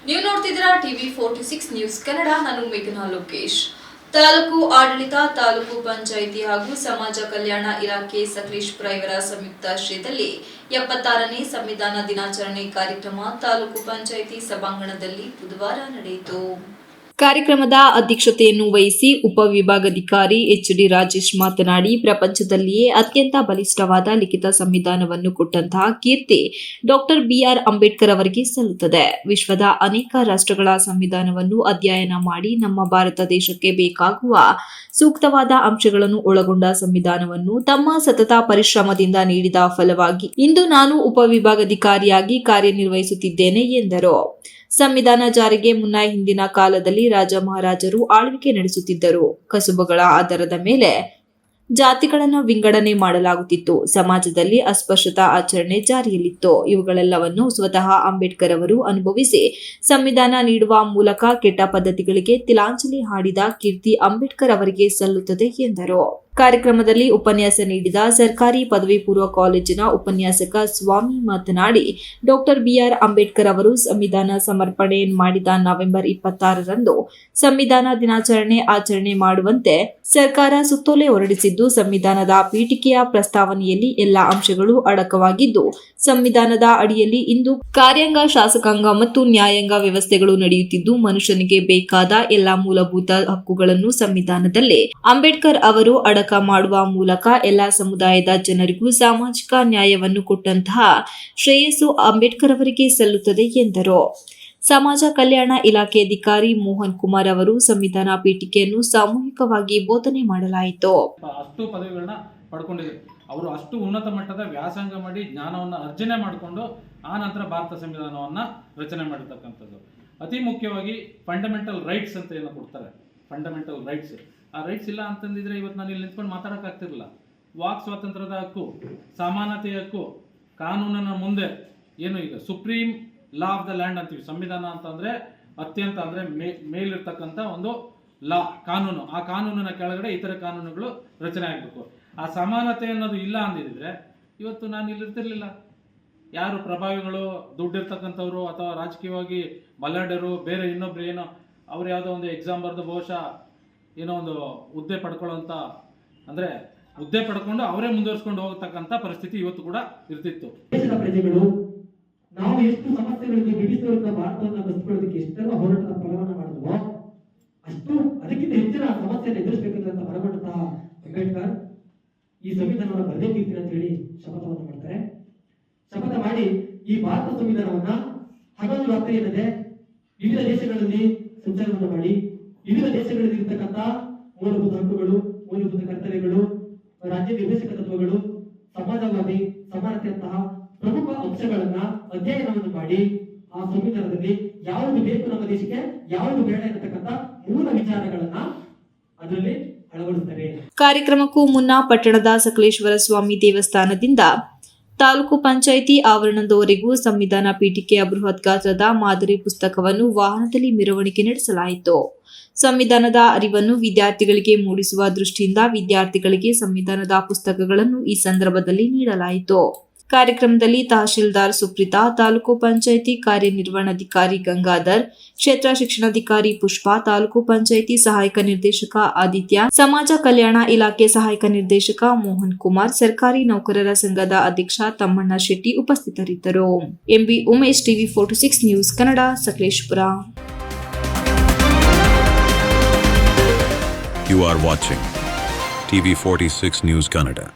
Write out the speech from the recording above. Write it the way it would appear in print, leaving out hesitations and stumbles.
ನೀವು ನೋಡ್ತಿದ್ದೀರಾ TV 46 news Kannada. ನಾನು ಮೇಘನಾ ಲೋಕೇಶ್. ತಾಲೂಕು ಆಡಳಿತ, ತಾಲೂಕು ಪಂಚಾಯಿತಿ ಹಾಗೂ ಸಮಾಜ ಕಲ್ಯಾಣ ಇಲಾಖೆ ಸಕಲೇಶಪುರ ಇವರ ಸಂಯುಕ್ತಾಶ್ರಯದಲ್ಲಿ 76ನೇ ಸಂವಿಧಾನ ದಿನಾಚರಣೆ ಕಾರ್ಯಕ್ರಮ ತಾಲೂಕು ಪಂಚಾಯಿತಿ ಸಭಾಂಗಣದಲ್ಲಿ ಬುಧವಾರ ನಡೆಯಿತು. ಕಾರ್ಯಕ್ರಮದ ಅಧ್ಯಕ್ಷತೆಯನ್ನು ವಹಿಸಿ ಉಪವಿಭಾಗಾಧಿಕಾರಿ ಎಚ್.ಡಿ. ರಾಜೇಶ್ ಮಾತನಾಡಿ, ಪ್ರಪಂಚದಲ್ಲಿಯೇ ಅತ್ಯಂತ ಬಲಿಷ್ಠವಾದ ಲಿಖಿತ ಸಂವಿಧಾನವನ್ನು ಕೊಟ್ಟಂತಹ ಕೀರ್ತಿ ಡಾಕ್ಟರ್ ಬಿ.ಆರ್. ಅಂಬೇಡ್ಕರ್ ಅವರಿಗೆ ಸಲ್ಲುತ್ತದೆ. ವಿಶ್ವದ ಅನೇಕ ರಾಷ್ಟ್ರಗಳ ಸಂವಿಧಾನವನ್ನು ಅಧ್ಯಯನ ಮಾಡಿ ನಮ್ಮ ಭಾರತ ದೇಶಕ್ಕೆ ಬೇಕಾಗುವ ಸೂಕ್ತವಾದ ಅಂಶಗಳನ್ನು ಒಳಗೊಂಡ ಸಂವಿಧಾನವನ್ನು ತಮ್ಮ ಸತತ ಪರಿಶ್ರಮದಿಂದ ನೀಡಿದ ಫಲವಾಗಿ ಇಂದು ನಾನು ಉಪವಿಭಾಗಾಧಿಕಾರಿಯಾಗಿ ಕಾರ್ಯನಿರ್ವಹಿಸುತ್ತಿದ್ದೇನೆ ಎಂದರು. ಸಂವಿಧಾನ ಜಾರಿಗೆ ಮುನ್ನ ಹಿಂದಿನ ಕಾಲದಲ್ಲಿ ರಾಜ ಮಹಾರಾಜರು ಆಳ್ವಿಕೆ ನಡೆಸುತ್ತಿದ್ದರು. ಕಸುಬುಗಳ ಆಧಾರದ ಮೇಲೆ ಜಾತಿಗಳನ್ನು ವಿಂಗಡಣೆ ಮಾಡಲಾಗುತ್ತಿತ್ತು. ಸಮಾಜದಲ್ಲಿ ಅಸ್ಪೃಶ್ಯತಾ ಆಚರಣೆ ಜಾರಿಯಲ್ಲಿತ್ತು. ಇವುಗಳೆಲ್ಲವನ್ನು ಸ್ವತಃ ಅಂಬೇಡ್ಕರ್ ಅವರು ಅನುಭವಿಸಿ ಸಂವಿಧಾನ ನೀಡುವ ಮೂಲಕ ಕೆಟ್ಟ ಪದ್ಧತಿಗಳಿಗೆ ತಿಲಾಂಜಲಿ ಹಾಡಿದ ಕೀರ್ತಿ ಅಂಬೇಡ್ಕರ್ ಅವರಿಗೆ ಸಲ್ಲುತ್ತದೆ ಎಂದರು. ಕಾರ್ಯಕ್ರಮದಲ್ಲಿ ಉಪನ್ಯಾಸ ನೀಡಿದ ಸರ್ಕಾರಿ ಪದವಿ ಪೂರ್ವ ಕಾಲೇಜಿನ ಉಪನ್ಯಾಸಕ ಸ್ವಾಮಿ ಮಾತನಾಡಿ, ಡಾಕ್ಟರ್ ಬಿ.ಆರ್. ಅಂಬೇಡ್ಕರ್ ಅವರು ಸಂವಿಧಾನ ಸಮರ್ಪಣೆ ಮಾಡಿದ ನವೆಂಬರ್ 26ರಂದು ಸಂವಿಧಾನ ದಿನಾಚರಣೆ ಆಚರಣೆ ಮಾಡುವಂತೆ ಸರ್ಕಾರ ಸುತ್ತೋಲೆ ಹೊರಡಿಸಿದ್ದು, ಸಂವಿಧಾನದ ಪೀಠಿಕೆಯ ಪ್ರಸ್ತಾವನೆಯಲ್ಲಿ ಎಲ್ಲಾ ಅಂಶಗಳು ಅಡಕವಾಗಿದ್ದು, ಸಂವಿಧಾನದ ಅಡಿಯಲ್ಲಿ ಇಂದು ಕಾರ್ಯಾಂಗ, ಶಾಸಕಾಂಗ ಮತ್ತು ನ್ಯಾಯಾಂಗ ವ್ಯವಸ್ಥೆಗಳು ನಡೆಯುತ್ತಿದ್ದು, ಮನುಷ್ಯನಿಗೆ ಬೇಕಾದ ಎಲ್ಲಾ ಮೂಲಭೂತ ಹಕ್ಕುಗಳನ್ನು ಸಂವಿಧಾನದಲ್ಲೇ ಅಂಬೇಡ್ಕರ್ ಅವರು ಅಡಕ ಮಾಡುವ ಮೂಲಕ ಎಲ್ಲಾ ಸಮುದಾಯದ ಜನರಿಗೂ ಸಾಮಾಜಿಕ ನ್ಯಾಯವನ್ನು ಕೊಟ್ಟಂತಹ ಶ್ರೇಯಸ್ಸು ಅಂಬೇಡ್ಕರ್ ಅವರಿಗೆ ಸಲ್ಲುತ್ತದೆ ಎಂದರು. ಸಮಾಜ ಕಲ್ಯಾಣ ಇಲಾಖೆ ಅಧಿಕಾರಿ ಮೋಹನ್ ಕುಮಾರ್ ಅವರು ಸಂವಿಧಾನ ಪೀಠಿಕೆಯನ್ನು ಸಾಮೂಹಿಕವಾಗಿ ಬೋಧನೆ ಮಾಡಲಾಯಿತು. ಅಷ್ಟು ಪದವಿಗಳನ್ನ ಪಡ್ಕೊಂಡಿದ್ದಾರೆ. ಅವರು ಅಷ್ಟು ಉನ್ನತ ಮಟ್ಟದ ವ್ಯಾಸಂಗ ಮಾಡಿ ಜ್ಞಾನವನ್ನು ಅರ್ಜನೆ ಮಾಡಿಕೊಂಡು ಆ ನಂತರ ಭಾರತ ಸಂವಿಧಾನವನ್ನು ರಚನೆ ಮಾಡಿರ್ತಕ್ಕಂಥದ್ದು. ಅತಿ ಮುಖ್ಯವಾಗಿ ಫಂಡಮೆಂಟಲ್ ರೈಟ್ಸ್ ಅಂತ ಏನು ಕೊಡ್ತಾರೆ, ಫಂಡಮೆಂಟಲ್ ರೈಟ್ಸ್, ಆ ರೈಟ್ಸ್ ಇಲ್ಲ ಅಂತಂದಿದ್ರೆ ಇವತ್ತು ನಾನು ಇಲ್ಲಿ ನಿಂತ್ಕೊಂಡು ಮಾತಾಡೋಕ್ಕಾಗ್ತಿರಲಿಲ್ಲ. ವಾಕ್ ಸ್ವಾತಂತ್ರ್ಯದ ಹಕ್ಕು, ಸಮಾನತೆಯ ಹಕ್ಕು, ಕಾನೂನಿನ ಮುಂದೆ ಏನು ಈಗ supreme law of the land ಅಂತೀವಿ. ಸಂವಿಧಾನ ಅಂತಂದರೆ ಅತ್ಯಂತ ಅಂದರೆ ಮೇಲಿರ್ತಕ್ಕಂಥ ಒಂದು ಲಾ, ಕಾನೂನು. ಆ ಕಾನೂನಿನ ಕೆಳಗಡೆ ಇತರ ಕಾನೂನುಗಳು ರಚನೆ ಆಗಬೇಕು. ಆ ಸಮಾನತೆ ಅನ್ನೋದು ಇಲ್ಲ ಅಂದಿದ್ರೆ ಇವತ್ತು ನಾನು ಇಲ್ಲಿರ್ತಿರ್ಲಿಲ್ಲ. ಯಾರು ಪ್ರಭಾವಿಗಳು, ದುಡ್ಡಿರ್ತಕ್ಕಂಥವ್ರು ಅಥವಾ ರಾಜಕೀಯವಾಗಿ ಬಲ್ಲಾಢ್ಯರು, ಬೇರೆ ಇನ್ನೊಬ್ರು ಏನೋ ಅವ್ರು ಯಾವುದೋ ಒಂದು ಎಕ್ಸಾಮ್ ಬರೆದು ಬಹುಶಃ ಏನೋ ಒಂದು ಹುದ್ದೆ ಪಡ್ಕೊಳ್ಳೋಂಥ, ಅಂದರೆ ಹುದ್ದೆ ಪಡ್ಕೊಂಡು ಅವರೇ ಮುಂದುವರಿಸ್ಕೊಂಡು ಹೋಗತಕ್ಕಂಥ ಪರಿಸ್ಥಿತಿ ಇವತ್ತು ಕೂಡ ಇರ್ತಿತ್ತು. ಪ್ರಜೆಗಳು ನಾವು ಎಷ್ಟು ಸಮಸ್ಯೆಗಳಿಗೆ ಬಿಡಿಸುವಂತ ಭಾರತವನ್ನು ಬಸ್ಕೊಳ್ಳೋದಕ್ಕೆ ಎಷ್ಟೆಲ್ಲ ಹೋರಾಟದ ಫಲವನ್ನು ಮಾಡಿದ್ವೋ ಅಷ್ಟು ಅದಕ್ಕಿಂತ ಹೆಚ್ಚಿನ ಸಮಸ್ಯೆಯನ್ನು ಎದುರಿಸಬೇಕಂತ ಹೊರಗೊಂಡಂತಹ ಅಂಬೇಡ್ಕರ್ ಈ ಸಂವಿಧಾನವನ್ನು ಬರಬೇಕಿತ್ತು ಅಂತ ಹೇಳಿ ಶಪಥವನ್ನು ಮಾಡ್ತಾರೆ. ಶಪಥ ಮಾಡಿ ಈ ಭಾರತ ಸಂವಿಧಾನವನ್ನ ಹಗಲು ರಾತ್ರಿ ಇಲ್ಲದೆ ವಿವಿಧ ದೇಶಗಳಲ್ಲಿ ಸಂಚಾರವನ್ನು ಮಾಡಿ ವಿವಿಧ ದೇಶಗಳಲ್ಲಿ ಇರತಕ್ಕಂಥ ಮೂಲಭೂತ ಹಕ್ಕುಗಳು, ಮೂಲಭೂತ ಕರ್ತವ್ಯಗಳು, ರಾಜ್ಯ ವಿಭಜಕ ತತ್ವಗಳು, ಸಮಾಜವಾದಿ, ಸಮಾನತೆಯಂತಹ ಪ್ರಮುಖ ಅಂಶಗಳನ್ನ ಅಧ್ಯಯನವನ್ನು ಮಾಡಿ ಆ ಸಂವಿಧಾನದಲ್ಲಿ ಯಾವುದು ಬೇಕು ನಮ್ಮ ದೇಶಕ್ಕೆ, ಯಾವುದು ಬೇಡ ಇರತಕ್ಕಂಥ ಮೂಲ ವಿಚಾರಗಳನ್ನ ಅದರಲ್ಲಿ ಅಳವಡಿಸುತ್ತಾರೆ. ಕಾರ್ಯಕ್ರಮಕ್ಕೂ ಮುನ್ನ ಪಟ್ಟಣದ ಸಕಲೇಶ್ವರ ಸ್ವಾಮಿ ದೇವಸ್ಥಾನದಿಂದ ತಾಲೂಕು ಪಂಚಾಯಿತಿ ಆವರಣದವರೆಗೂ ಸಂವಿಧಾನ ಪೀಠಿಕೆಯ ಬೃಹತ್ ಗಾತ್ರದ ಮಾದರಿ ಪುಸ್ತಕವನ್ನು ವಾಹನದಲ್ಲಿ ಮೆರವಣಿಗೆ ನಡೆಸಲಾಯಿತು. ಸಂವಿಧಾನದ ಅರಿವನ್ನು ವಿದ್ಯಾರ್ಥಿಗಳಿಗೆ ಮೂಡಿಸುವ ದೃಷ್ಟಿಯಿಂದ ವಿದ್ಯಾರ್ಥಿಗಳಿಗೆ ಸಂವಿಧಾನದ ಪುಸ್ತಕಗಳನ್ನು ಈ ಸಂದರ್ಭದಲ್ಲಿ ನೀಡಲಾಯಿತು. ಕಾರ್ಯಕ್ರಮದಲ್ಲಿ ತಹಶೀಲ್ದಾರ್ ಸುಪ್ರೀತಾ, ತಾಲೂಕು ಪಂಚಾಯಿತಿ ಕಾರ್ಯನಿರ್ವಹಣಾಧಿಕಾರಿ ಗಂಗಾಧರ್, ಕ್ಷೇತ್ರ ಶಿಕ್ಷಣಾಧಿಕಾರಿ ಪುಷ್ಪಾ, ತಾಲೂಕು ಪಂಚಾಯಿತಿ ಸಹಾಯಕ ನಿರ್ದೇಶಕ ಆದಿತ್ಯ, ಸಮಾಜ ಕಲ್ಯಾಣ ಇಲಾಖೆ ಸಹಾಯಕ ನಿರ್ದೇಶಕ ಮೋಹನ್ ಕುಮಾರ್, ಸರ್ಕಾರಿ ನೌಕರರ ಸಂಘದ ಅಧ್ಯಕ್ಷ ತಮ್ಮಣ್ಣ ಶೆಟ್ಟಿ ಉಪಸ್ಥಿತರಿದ್ದರು. MB Umesh, TV 46 news Kannada, Sakleshpur. You are watching TV 46 News Kannada.